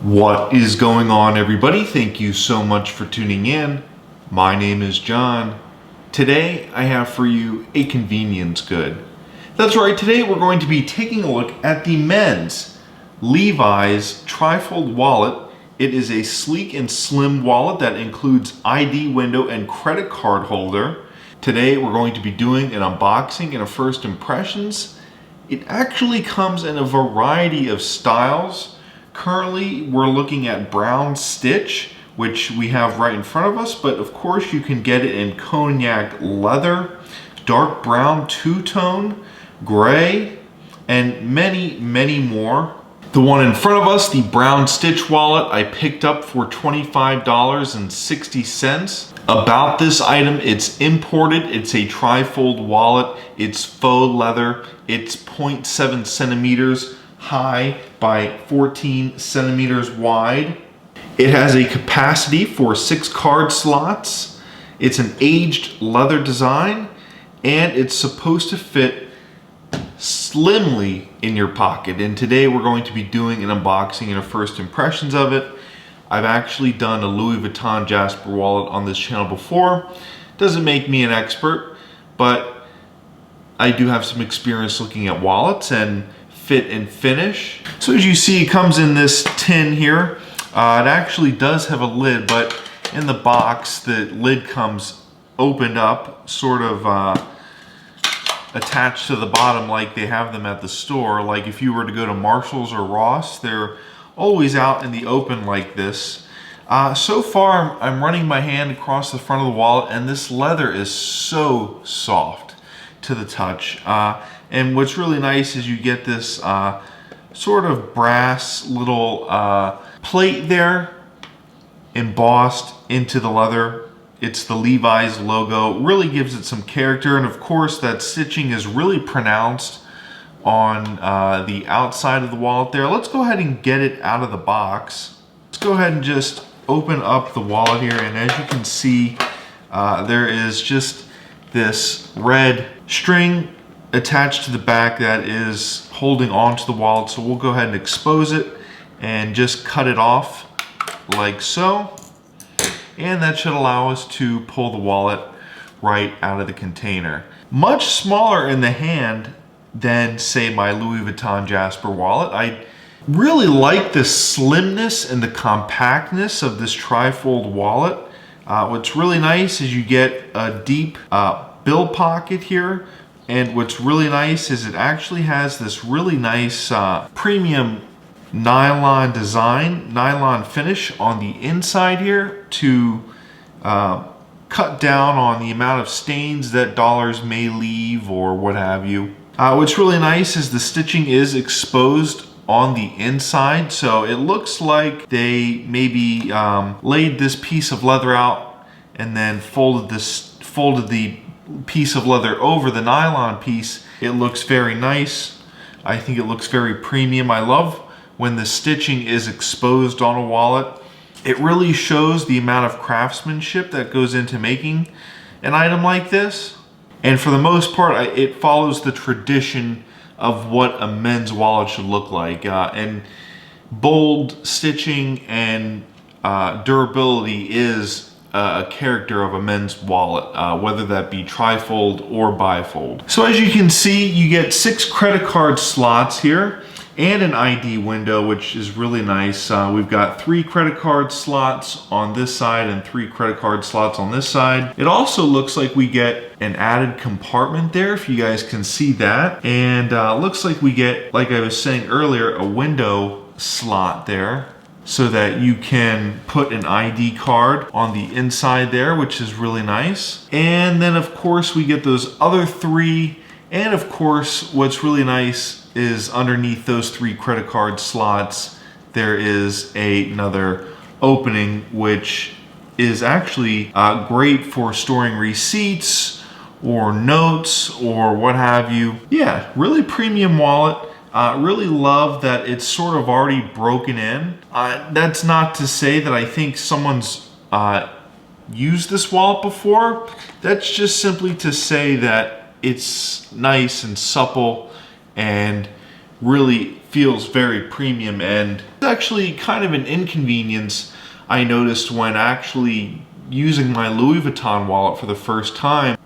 What is going on, everybody? Thank you so much for tuning in. My name is John. Today I have for you a convenience good. That's right, today we're going to be taking a look at the men's Levi's Trifold wallet. It is a sleek and slim wallet that includes ID window and credit card holder. Today we're going to be doing an unboxing and a first impressions. It actually comes in a variety of styles. Currently, we're looking at brown stitch, which we have right in front of us, but of course you can get it in cognac leather, dark brown two-tone, gray, and many more. The one in front of us, the brown stitch wallet, I picked up for $25.60. About this item, it's imported, it's a trifold wallet, it's faux leather, it's 0.7 centimeters high by 14 centimeters wide. It has a capacity for 6 card slots. It's an aged leather design, and it's supposed to fit slimly in your pocket. And today we're going to be doing an unboxing and a first impressions of it. I've actually done a Louis Vuitton Jasper wallet on this channel before. Doesn't make me an expert, but I do have some experience looking at wallets and fit and finish. So as you see, it comes in this tin here. It actually does have a lid, but in the box, the lid comes opened up, sort of attached to the bottom like they have them at the store. Like if you were to go to Marshall's or Ross, they're always out in the open like this. So far, I'm running my hand across the front of the wallet, and this leather is so soft to the touch. And what's really nice is you get this sort of brass little plate there embossed into the leather. It's the Levi's logo. Really gives it some character, and of course that stitching is really pronounced on the outside of the wallet there. Let's go ahead and get it out of the box. Let's go ahead and just open up the wallet here, and as you can see, there is just this red string attached to the back that is holding onto the wallet. So we'll go ahead and expose it and just cut it off like so. And that should allow us to pull the wallet right out of the container. Much smaller in the hand than, say, my Louis Vuitton Jasper wallet. I really like the slimness and the compactness of this trifold wallet. What's really nice is you get a deep bill pocket here. And what's really nice is it actually has this really nice premium nylon design, nylon finish on the inside here to cut down on the amount of stains that dollars may leave or what have you. What's really nice is the stitching is exposed on the inside, so it looks like they maybe laid this piece of leather out and then folded the piece of leather over the nylon piece. It looks very nice. I think it looks very premium. I love when the stitching is exposed on a wallet. It really shows the amount of craftsmanship that goes into making an item like this. And for the most part, it follows the tradition of what a men's wallet should look like. And bold stitching and durability is a character of a men's wallet, whether that be trifold or bifold. So as you can see, you get 6 credit card slots here and an ID window, which is really nice. We've got 3 credit card slots on this side and 3 credit card slots on this side. It also looks like we get an added compartment there, if you guys can see that. And looks like we get, like I was saying earlier, a window slot there, so that you can put an ID card on the inside there, which is really nice. And then of course we get those other 3. And of course, what's really nice is underneath those 3 credit card slots, there is another opening, which is actually great for storing receipts or notes or what have you. Yeah, really premium wallet. Really love that it's sort of already broken in. That's not to say that I think someone's used this wallet before. That's just simply to say that it's nice and supple and really feels very premium, and it's actually kind of an inconvenience I noticed when actually using my Louis Vuitton wallet for the first time.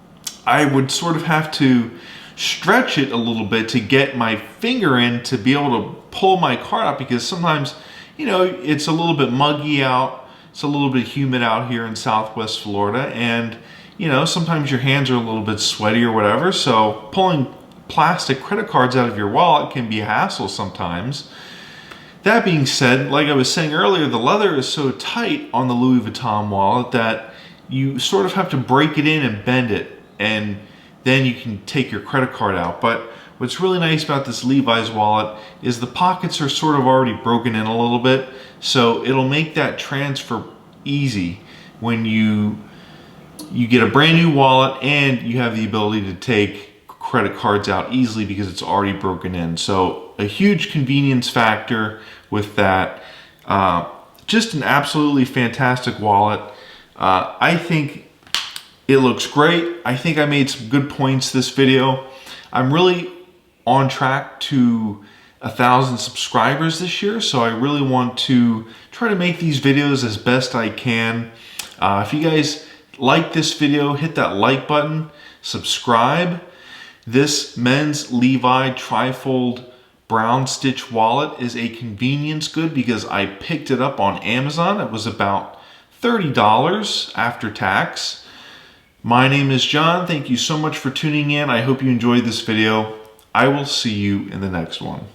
I would sort of have to stretch it a little bit to get my finger in to be able to pull my card out, because sometimes, you know, it's a little bit muggy out, it's a little bit humid out here in Southwest Florida, and you know, sometimes your hands are a little bit sweaty or whatever, so pulling plastic credit cards out of your wallet can be a hassle sometimes. That being said, like I was saying earlier, the leather is so tight on the Louis Vuitton wallet that you sort of have to break it in and bend it, and then you can take your credit card out. But what's really nice about this Levi's wallet is the pockets are sort of already broken in a little bit, so it'll make that transfer easy when you get a brand new wallet and you have the ability to take credit cards out easily because it's already broken in. So a huge convenience factor with that. Just an absolutely fantastic wallet. I think it looks great. I think I made some good points this video. I'm really on track to 1,000 subscribers this year, so I really want to try to make these videos as best I can. If you guys like this video, hit that like button, subscribe. This men's Levi Trifold brown stitch wallet is a convenience good because I picked it up on Amazon. It was about $30 after tax. My name is John. Thank you so much for tuning in. I hope you enjoyed this video. I will see you in the next one.